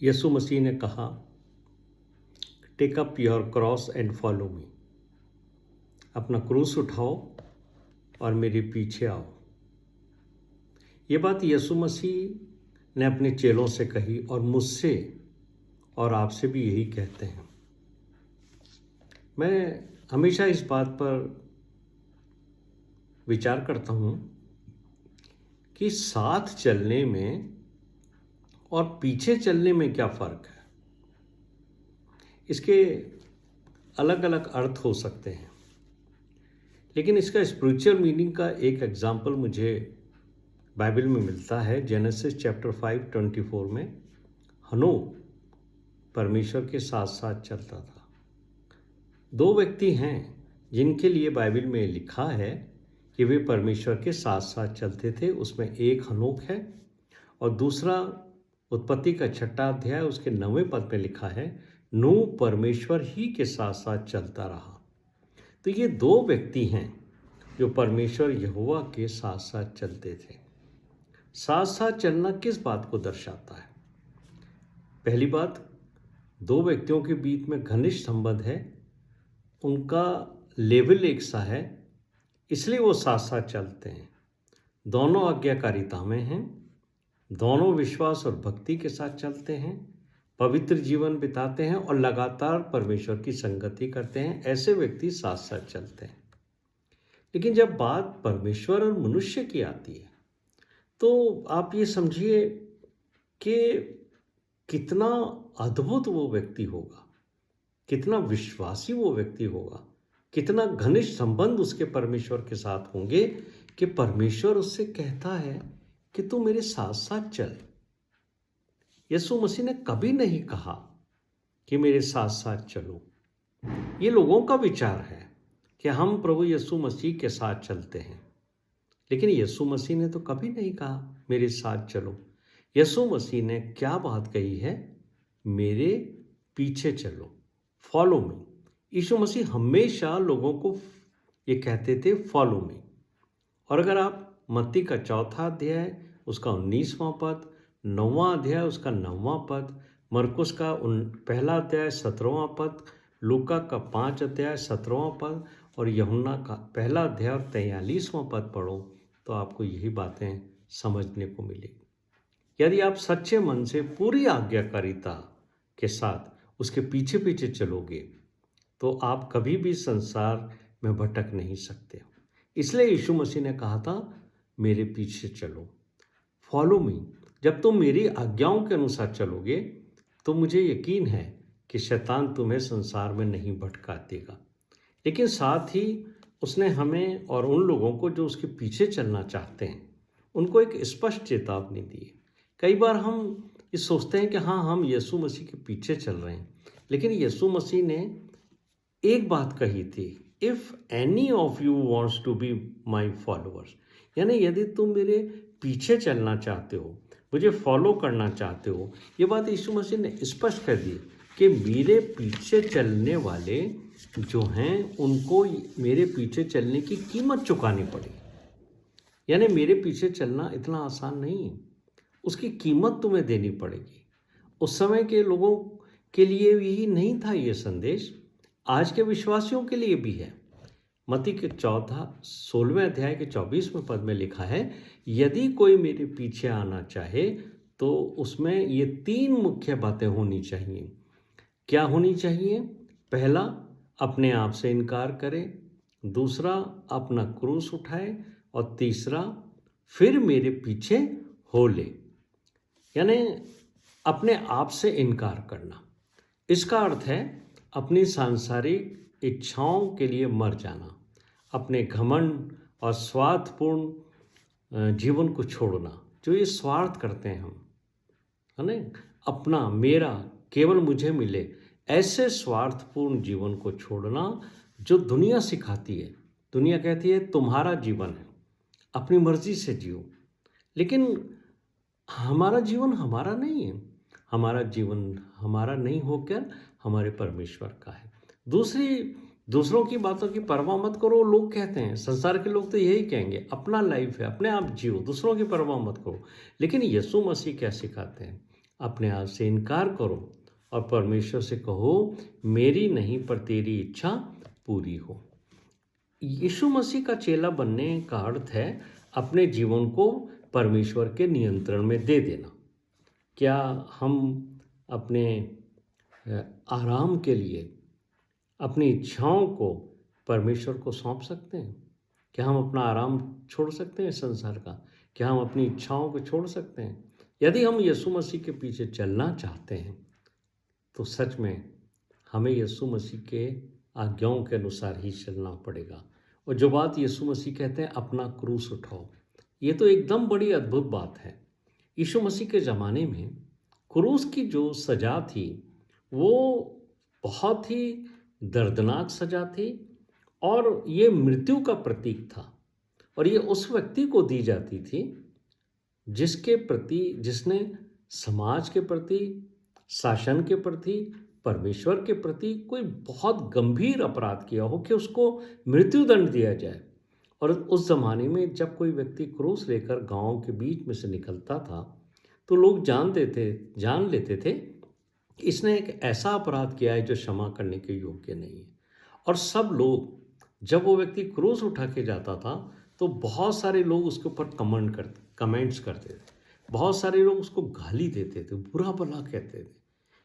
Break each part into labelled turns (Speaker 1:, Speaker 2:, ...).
Speaker 1: यीशु मसीह ने कहा, take up your cross and follow me. अपना क्रूस उठाओ और मेरे पीछे आओ। ये बात यीशु मसीह ने अपने चेलों से कही और मुझसे और आपसे भी यही कहते हैं। मैं हमेशा इस बात पर विचार करता हूँ कि साथ चलने में और पीछे चलने में क्या फ़र्क है। इसके अलग अलग अर्थ हो सकते हैं, लेकिन इसका स्पिरिचुअल मीनिंग का एक एग्जाम्पल मुझे बाइबल में मिलता है। जेनेसिस चैप्टर 5:24 में हनोक परमेश्वर के साथ साथ चलता था। दो व्यक्ति हैं जिनके लिए बाइबल में लिखा है कि वे परमेश्वर के साथ साथ चलते थे। उसमें एक हनोक है और दूसरा उत्पत्ति का 6वां अध्याय उसके 9वें पद में लिखा है, नूह परमेश्वर ही के साथ साथ चलता रहा। तो ये दो व्यक्ति हैं जो परमेश्वर यहोवा के साथ साथ चलते थे। साथ साथ चलना किस बात को दर्शाता है? पहली बात, दो व्यक्तियों के बीच में घनिष्ठ संबंध है, उनका लेवल एक सा है, इसलिए वो साथ साथ चलते हैं। दोनों आज्ञाकारिता में हैं, दोनों विश्वास और भक्ति के साथ चलते हैं, पवित्र जीवन बिताते हैं और लगातार परमेश्वर की संगति करते हैं। ऐसे व्यक्ति साथ साथ चलते हैं। लेकिन जब बात परमेश्वर और मनुष्य की आती है तो आप ये समझिए कि कितना अद्भुत वो व्यक्ति होगा, कितना विश्वासी वो व्यक्ति होगा, कितना घनिष्ठ संबंध उसके परमेश्वर के साथ होंगे कि परमेश्वर उससे कहता है कि तू मेरे साथ साथ चल। यीशु मसीह ने कभी नहीं कहा कि मेरे साथ साथ चलो। ये लोगों का विचार है कि हम प्रभु यीशु मसीह के साथ चलते हैं, लेकिन यीशु मसीह ने तो कभी नहीं कहा मेरे साथ चलो। यीशु मसीह ने क्या बात कही है? मेरे पीछे चलो, फॉलो मी। यीशु मसीह हमेशा लोगों को ये कहते थे, फॉलो मी। और अगर आप मत्ती का 4वां अध्याय उसका 19वां पद, 9वां अध्याय उसका 9वां पद, मरकुस का 1 अध्याय 17वां पद, लूका का 5 अध्याय 17वां पद और यूहन्ना का 1 अध्याय और 43वां पद पढ़ो तो आपको यही बातें समझने को मिलेगी। यदि आप सच्चे मन से पूरी आज्ञाकारिता के साथ उसके पीछे पीछे चलोगे तो आप कभी भी संसार में भटक नहीं सकते। इसलिए यीशु मसीह ने कहा था, मेरे पीछे चलो, फॉलो मी। जब तुम मेरी आज्ञाओं के अनुसार चलोगे तो मुझे यकीन है कि शैतान तुम्हें संसार में नहीं भटका देगा। लेकिन साथ ही उसने हमें और उन लोगों को जो उसके पीछे चलना चाहते हैं उनको एक स्पष्ट चेतावनी दी है। कई बार हम ये सोचते हैं कि हाँ, हम यीशु मसीह के पीछे चल रहे हैं, लेकिन यीशु मसीह ने एक बात कही थी, if any of you wants to be my followers, यानी यदि तुम मेरे पीछे चलना चाहते हो, मुझे फॉलो करना चाहते हो। ये बात यीशु मसीह ने स्पष्ट कर दी कि मेरे पीछे चलने वाले जो हैं उनको मेरे पीछे चलने की कीमत चुकानी पड़ेगी। यानी मेरे पीछे चलना इतना आसान नहीं है, उसकी कीमत तुम्हें देनी पड़ेगी। उस समय के लोगों के लिए यही नहीं था ये संदेश, आज के विश्वासियों के लिए भी है। मत्ती के 16वें अध्याय के 24वें पद में लिखा है, यदि कोई मेरे पीछे आना चाहे तो उसमें ये 3 मुख्य बातें होनी चाहिए। क्या होनी चाहिए? पहला, अपने आप से इनकार करे, दूसरा, अपना क्रूस उठाए और तीसरा, फिर मेरे पीछे हो ले। यानी अपने आप से इनकार करना। इसका अर्थ है अपनी सांसारिक इच्छाओं के लिए मर जाना, अपने घमंड और स्वार्थपूर्ण जीवन को छोड़ना, जो ये स्वार्थ करते हैं हम, है ना, अपना, मेरा, केवल मुझे मिले, ऐसे स्वार्थपूर्ण जीवन को छोड़ना जो दुनिया सिखाती है। दुनिया कहती है तुम्हारा जीवन है, अपनी मर्जी से जियो, लेकिन हमारा जीवन हमारा नहीं है। हमारा जीवन हमारा नहीं होकर हमारे परमेश्वर का है। दूसरों की बातों की परवाह मत करो। लोग कहते हैं, संसार के लोग तो यही कहेंगे, अपना लाइफ है, अपने आप जियो, दूसरों की परवाह मत करो। लेकिन यीशु मसीह क्या सिखाते हैं? अपने आप से इनकार करो और परमेश्वर से कहो, मेरी नहीं पर तेरी इच्छा पूरी हो। यीशु मसीह का चेला बनने का अर्थ है अपने जीवन को परमेश्वर के नियंत्रण में दे देना। क्या हम अपने आराम के लिए अपनी इच्छाओं को परमेश्वर को सौंप सकते हैं? क्या हम अपना आराम छोड़ सकते हैं संसार का? क्या हम अपनी इच्छाओं को छोड़ सकते हैं? यदि हम यीशु मसीह के पीछे चलना चाहते हैं तो सच में हमें यीशु मसीह के आज्ञाओं के अनुसार ही चलना पड़ेगा। और जो बात यीशु मसीह कहते हैं अपना क्रूस उठाओ, ये तो एकदम बड़ी अद्भुत बात है। यीशु मसीह के ज़माने में क्रूस की जो सज़ा थी वो बहुत ही दर्दनाक सज़ा थी और ये मृत्यु का प्रतीक था। और ये उस व्यक्ति को दी जाती थी जिसने समाज के प्रति, शासन के प्रति, परमेश्वर के प्रति कोई बहुत गंभीर अपराध किया हो कि उसको मृत्युदंड दिया जाए। और उस ज़माने में जब कोई व्यक्ति क्रूस लेकर गांव के बीच में से निकलता था तो लोग जान लेते थे कि इसने एक ऐसा अपराध किया है जो क्षमा करने के योग्य नहीं है। और सब लोग, जब वो व्यक्ति क्रूस उठा के जाता था तो बहुत सारे लोग उसके ऊपर कमेंट्स करते थे, बहुत सारे लोग उसको गाली देते थे, बुरा भला कहते थे,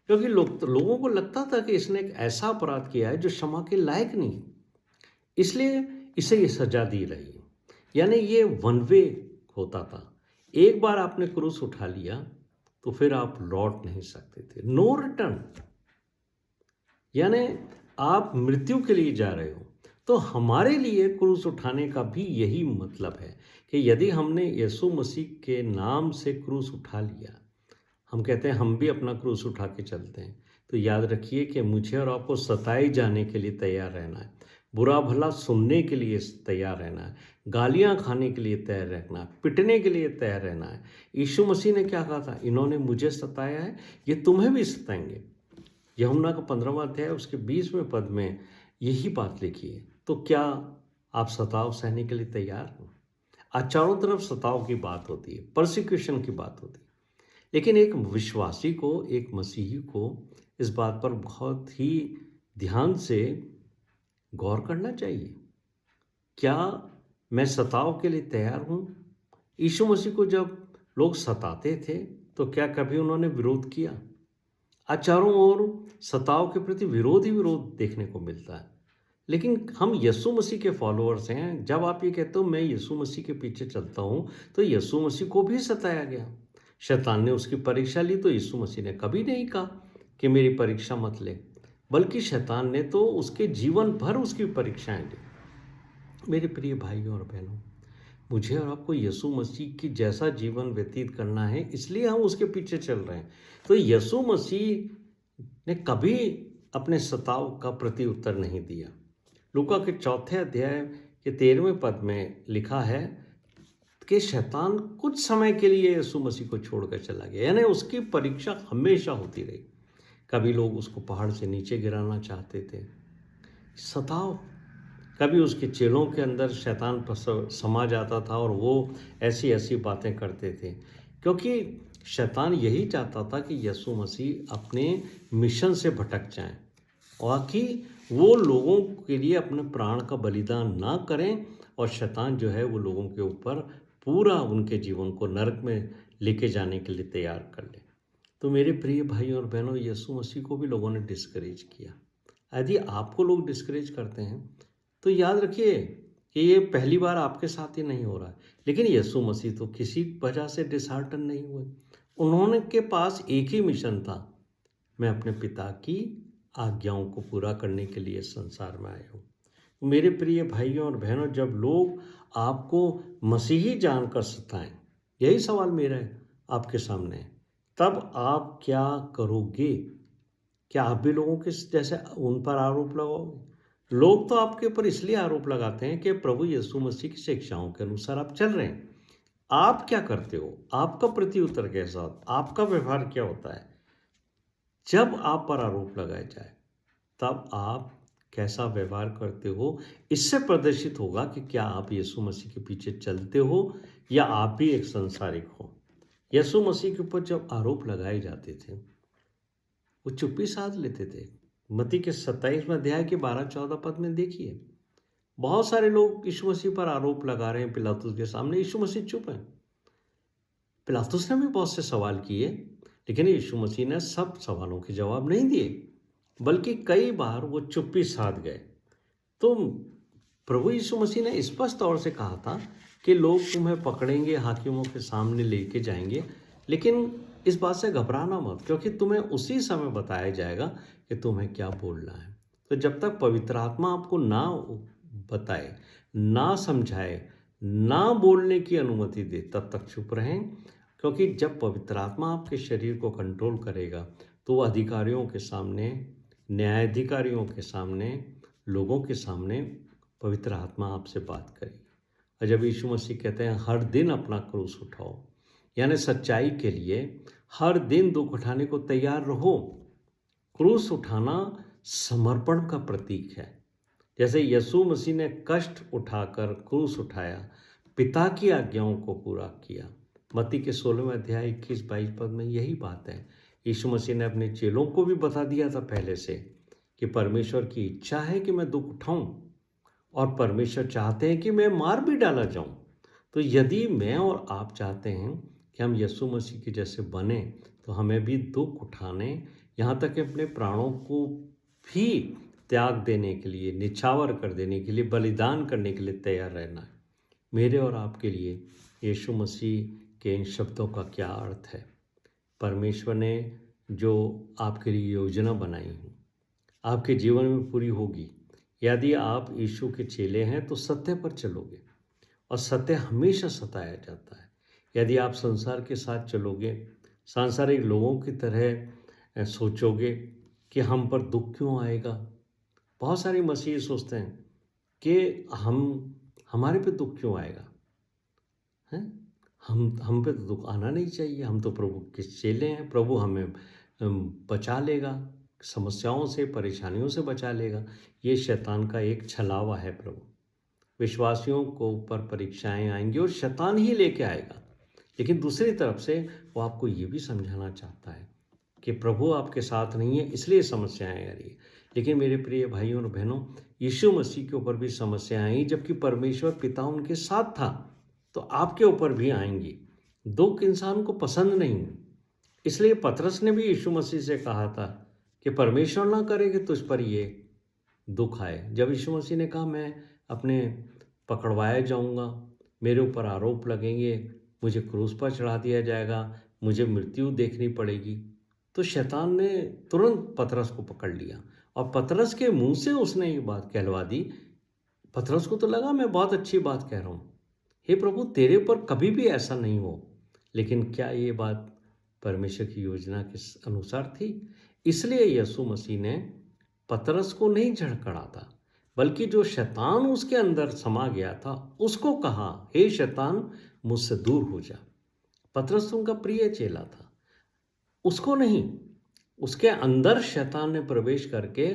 Speaker 1: क्योंकि लोगों को लगता था कि इसने एक ऐसा अपराध किया है जो क्षमा के लायक नहीं, इसलिए इसे ये सजा दी रही है। यानी ये वन वे होता था, एक बार आपने क्रूस उठा लिया तो फिर आप लौट नहीं सकते थे, नो रिटर्न। यानी आप मृत्यु के लिए जा रहे हो। तो हमारे लिए क्रूस उठाने का भी यही मतलब है कि यदि हमने यीशु मसीह के नाम से क्रूस उठा लिया, हम कहते हैं हम भी अपना क्रूस उठा के चलते हैं, तो याद रखिए कि मुझे और आपको सताए जाने के लिए तैयार रहना है, बुरा भला सुनने के लिए तैयार रहना है, गालियां खाने के लिए तैयार रहना है, पिटने के लिए तैयार रहना है। यीशु मसीह ने क्या कहा था? इन्होंने मुझे सताया है, ये तुम्हें भी सताएंगे। यूहन्ना का 15वां अध्याय उसके 20वें पद में यही बात लिखी है। तो क्या आप सताव सहने के लिए तैयार हो? आज चारों तरफ सताव की बात होती है, परसिक्यूशन की बात होती है, लेकिन एक विश्वासी को, एक मसीही को इस बात पर बहुत ही ध्यान से गौर करना चाहिए। क्या मैं सताव के लिए तैयार हूँ? यीशु मसीह को जब लोग सताते थे तो क्या कभी उन्होंने विरोध किया? आज चारों ओर सताव के प्रति विरोध ही विरोध देखने को मिलता है, लेकिन हम यीशु मसीह के फॉलोअर्स हैं। जब आप ये कहते हो मैं यीशु मसीह के पीछे चलता हूँ, तो यीशु मसीह को भी सताया गया, शैतान ने उसकी परीक्षा ली, तो यीशु मसीह ने कभी नहीं कहा कि मेरी परीक्षा मत ले, बल्कि शैतान ने तो उसके जीवन भर उसकी परीक्षाएं ली। मेरे प्रिय भाइयों और बहनों, मुझे और आपको यीशु मसीह की जैसा जीवन व्यतीत करना है, इसलिए हम उसके पीछे चल रहे हैं। तो यीशु मसीह ने कभी अपने सताव का प्रति उत्तर नहीं दिया। लूका के 4 अध्याय के 13वें पद में लिखा है कि शैतान कुछ समय के लिए यीशु मसीह को छोड़कर चला गया, यानी उसकी परीक्षा हमेशा होती रही। कभी लोग उसको पहाड़ से नीचे गिराना चाहते थे, सताव। कभी उसके चेलों के अंदर शैतान समा जाता था और वो ऐसी ऐसी बातें करते थे, क्योंकि शैतान यही चाहता था कि यीशु मसीह अपने मिशन से भटक जाएं और कि वो लोगों के लिए अपने प्राण का बलिदान ना करें, और शैतान जो है वो लोगों के ऊपर पूरा उनके जीवन को नरक में लेके जाने के लिए तैयार कर ले। तो मेरे प्रिय भाइयों और बहनों, यीशु मसीह को भी लोगों ने डिस्करेज किया। यदि आपको लोग डिस्करेज करते हैं तो याद रखिए कि ये पहली बार आपके साथ ही नहीं हो रहा है, लेकिन यीशु मसीह तो किसी वजह से डिसहार्टन नहीं हुए। उन्होंने के पास एक ही मिशन था, मैं अपने पिता की आज्ञाओं को पूरा करने के लिए संसार में आया हूँ। मेरे प्रिय भाइयों और बहनों, जब लोग आपको मसीही जानकर सताएं, यही सवाल मेरा है आपके सामने, तब आप क्या करोगे? क्या आप भी लोगों के जैसे उन पर आरोप लगाओगे? लोग तो आपके ऊपर इसलिए आरोप लगाते हैं कि प्रभु यीशु मसीह की शिक्षाओं के अनुसार आप चल रहे हैं। आप क्या करते हो? आपका प्रत्युत्तर कैसा होता है? आपका व्यवहार क्या होता है? जब आप पर आरोप लगाया जाए तब आप कैसा व्यवहार करते हो, इससे प्रदर्शित होगा कि क्या आप यीशु मसीह के पीछे चलते हो या आप भी एक संसारिक हो। यीशु मसीह के ऊपर जब आरोप लगाए जाते थे वो चुप्पी साध लेते थे। मत्ती के 27वें अध्याय के 12-14 पद में देखिए, बहुत सारे लोग यीशु मसीह पर आरोप लगा रहे हैं पिलातुस के सामने, यीशु मसीह चुप है। पिलातुस ने भी बहुत से सवाल किए, लेकिन यीशु मसीह ने सब सवालों के जवाब नहीं दिए, बल्कि कई बार वो चुप्पी साध गए। तो प्रभु यीशु मसीह ने स्पष्ट तौर से कहा था कि लोग तुम्हें पकड़ेंगे, हाकिमों के सामने लेके जाएंगे, लेकिन इस बात से घबराना मत, क्योंकि तुम्हें उसी समय बताया जाएगा कि तुम्हें क्या बोलना है। तो जब तक पवित्र आत्मा आपको ना बताए, ना समझाए, ना बोलने की अनुमति दे, तब तक चुप रहें, क्योंकि जब पवित्र आत्मा आपके शरीर को कंट्रोल करेगा तो वो अधिकारियों के सामने, न्यायाधिकारियों के सामने, लोगों के सामने पवित्र आत्मा आपसे बात करेगी। और जब यीशु मसीह कहते हैं हर दिन अपना क्रूस उठाओ, यानी सच्चाई के लिए हर दिन दुख उठाने को तैयार रहो। क्रूस उठाना समर्पण का प्रतीक है। जैसे यीशु मसीह ने कष्ट उठाकर क्रूस उठाया, पिता की आज्ञाओं को पूरा किया। मत्ती के 16वें अध्याय 21-22 पद में यही बात है। यीशु मसीह ने अपने चेलों को भी बता दिया था पहले से कि परमेश्वर की इच्छा है कि मैं दुख उठाऊं, और परमेश्वर चाहते हैं कि मैं मार भी डाला जाऊं। तो यदि मैं और आप चाहते हैं कि हम यीशु मसीह के जैसे बने, तो हमें भी दुख उठाने, यहाँ तक कि अपने प्राणों को भी त्याग देने के लिए, निछावर कर देने के लिए, बलिदान करने के लिए तैयार रहना है। मेरे और आपके लिए यीशु मसीह के इन शब्दों का क्या अर्थ है? परमेश्वर ने जो आपके लिए योजना बनाई है आपके जीवन में पूरी होगी। यदि आप यीशु के चेले हैं तो सत्य पर चलोगे, और सत्य हमेशा सताया जाता है। यदि आप संसार के साथ चलोगे, सांसारिक लोगों की तरह सोचोगे कि हम पर दुख क्यों आएगा। बहुत सारे मसीही सोचते हैं कि हमारे पे दुख क्यों आएगा, हैं? हम पे तो दुख आना नहीं चाहिए, हम तो प्रभु के चेले हैं, प्रभु हमें बचा लेगा, समस्याओं से, परेशानियों से बचा लेगा। ये शैतान का एक छलावा है। प्रभु विश्वासियों को ऊपर परीक्षाएं आएंगी और शैतान ही लेके आएगा, लेकिन दूसरी तरफ से वो आपको ये भी समझाना चाहता है कि प्रभु आपके साथ नहीं है, इसलिए समस्याएं आ रही है। लेकिन मेरे प्रिय भाइयों और बहनों, यीशु मसीह के ऊपर भी समस्याएं आई, जबकि परमेश्वर पिता उनके साथ था, तो आपके ऊपर भी आएंगी। दुख इंसान को पसंद नहीं, इसलिए पतरस ने भी यीशु मसीह से कहा था कि परमेश्वर ना करे कि तुझ पर ये दुख आए। जब यीशु मसीह ने कहा मैं अपने पकड़वाया जाऊंगा, मेरे ऊपर आरोप लगेंगे, मुझे क्रूस पर चढ़ा दिया जाएगा, मुझे मृत्यु देखनी पड़ेगी, तो शैतान ने तुरंत पतरस को पकड़ लिया और पतरस के मुंह से उसने ये बात कहलवा दी। पतरस को तो लगा मैं बहुत अच्छी बात कह रहा हूँ, हे प्रभु तेरे ऊपर कभी भी ऐसा नहीं हो। लेकिन क्या ये बात परमेश्वर की योजना के अनुसार थी? इसलिए यीशु मसीह ने पतरस को नहीं झड़कड़ा था, बल्कि जो शैतान उसके अंदर समा गया था उसको कहा, हे शैतान मुझसे दूर हो जा। पतरस उनका प्रिय चेला था, उसको नहीं, उसके अंदर शैतान ने प्रवेश करके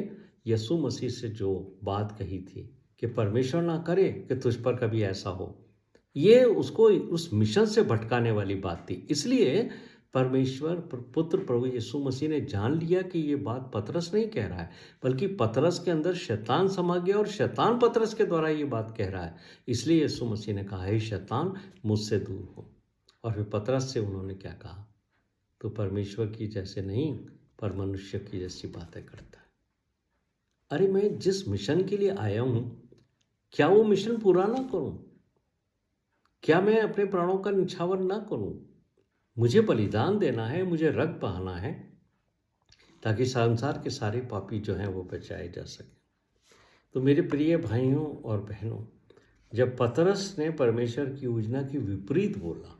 Speaker 1: यीशु मसीह से जो बात कही थी कि परमेश्वर ना करे कि तुझ पर कभी ऐसा हो, ये उसको उस मिशन से भटकाने वाली बात थी। इसलिए परमेश्वर पुत्र प्रभु यीशु मसीह ने जान लिया कि ये बात पतरस नहीं कह रहा है, बल्कि पतरस के अंदर शैतान समा गया और शैतान पतरस के द्वारा ये बात कह रहा है। इसलिए यीशु मसीह ने कहा, हे शैतान मुझसे दूर हो। और फिर पतरस से उन्होंने क्या कहा, तो परमेश्वर की जैसे नहीं पर मनुष्य की जैसी बातें करता है। अरे मैं जिस मिशन के लिए आया हूं, क्या वो मिशन पूरा ना करूं? क्या मैं अपने प्राणों का निछावर ना करूं? मुझे बलिदान देना है, मुझे रक्त बहाना है, ताकि संसार के सारे पापी जो हैं वो बचाए जा सकें। तो मेरे प्रिय भाइयों और बहनों, जब पतरस ने परमेश्वर की योजना की विपरीत बोला,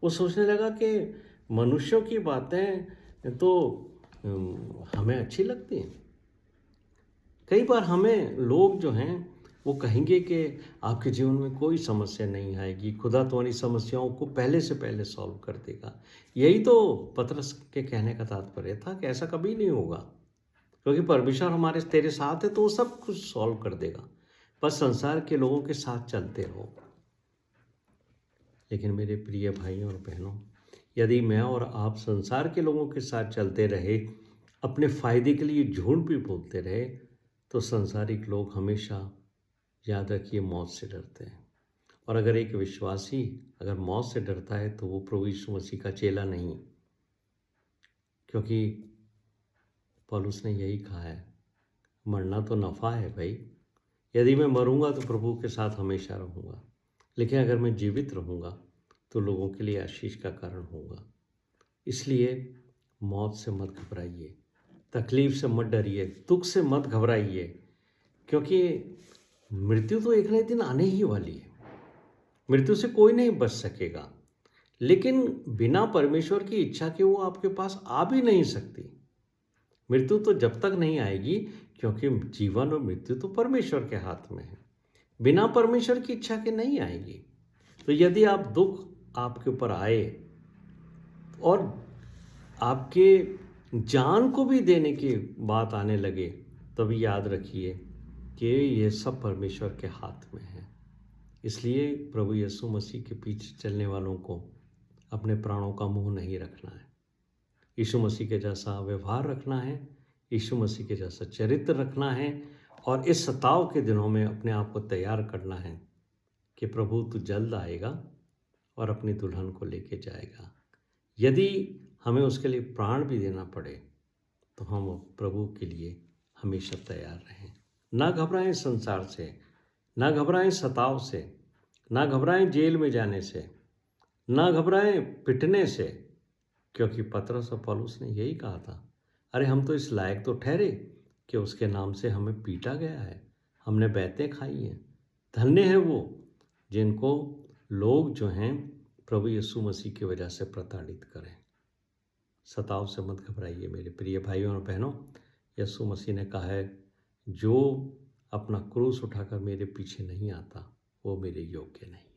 Speaker 1: वो सोचने लगा कि मनुष्यों की बातें तो हमें अच्छी लगती हैं। कई बार हमें लोग जो हैं वो कहेंगे कि आपके जीवन में कोई समस्या नहीं आएगी, खुदा तुम्हारी समस्याओं को पहले से पहले सॉल्व कर देगा। यही तो पतरस के कहने का तात्पर्य था कि ऐसा कभी नहीं होगा, क्योंकि परमेश्वर हमारे तेरे साथ है तो वो सब कुछ सॉल्व कर देगा, बस संसार के लोगों के साथ चलते रहो। लेकिन मेरे प्रिय भाइयों और बहनों, यदि मैं और आप संसार के लोगों के साथ चलते रहे, अपने फायदे के लिए झूठ भी बोलते रहे, तो संसारिक लोग हमेशा, याद रखिए, मौत से डरते हैं। और अगर एक विश्वासी अगर मौत से डरता है तो वो प्रभु यीशु मसीह का चेला नहीं, क्योंकि पौलुस ने यही कहा है, मरना तो नफ़ा है भाई। यदि मैं मरूंगा तो प्रभु के साथ हमेशा रहूंगा, लेकिन अगर मैं जीवित रहूंगा तो लोगों के लिए आशीष का कारण होगा। इसलिए मौत से मत घबराइए, तकलीफ से मत डरिए, दुख से मत घबराइए, क्योंकि मृत्यु तो एक न एक दिन आने ही वाली है। मृत्यु से कोई नहीं बच सकेगा, लेकिन बिना परमेश्वर की इच्छा के वो आपके पास आ भी नहीं सकती। मृत्यु तो जब तक नहीं आएगी, क्योंकि जीवन और मृत्यु तो परमेश्वर के हाथ में है, बिना परमेश्वर की इच्छा के नहीं आएगी। तो यदि आप दुख आपके ऊपर आए और आपके जान को भी देने की बात आने लगे, तभी याद रखिए कि ये सब परमेश्वर के हाथ में है। इसलिए प्रभु यीशु मसीह के पीछे चलने वालों को अपने प्राणों का मोह नहीं रखना है, यीशु मसीह के जैसा व्यवहार रखना है, यीशु मसीह के जैसा चरित्र रखना है, और इस सताव के दिनों में अपने आप को तैयार करना है कि प्रभु तू जल्द आएगा और अपनी दुल्हन को लेके जाएगा। यदि हमें उसके लिए प्राण भी देना पड़े तो हम प्रभु के लिए हमेशा तैयार रहें। ना घबराएं संसार से, ना घबराएं सताव से, ना घबराएं जेल में जाने से, ना घबराएं पिटने से, क्योंकि पतरस और पौलुस ने यही कहा था, अरे हम तो इस लायक तो ठहरे कि उसके नाम से हमें पीटा गया है, हमने बैतें खाई हैं। धन्य है वो जिनको लोग जो हैं प्रभु यीशु मसीह की वजह से प्रताड़ित करें। सताव से मत घबराइए मेरे प्रिय भाइयों और बहनों। यीशु मसीह ने कहा है, जो अपना क्रूस उठाकर मेरे पीछे नहीं आता वो मेरे योग्य नहीं।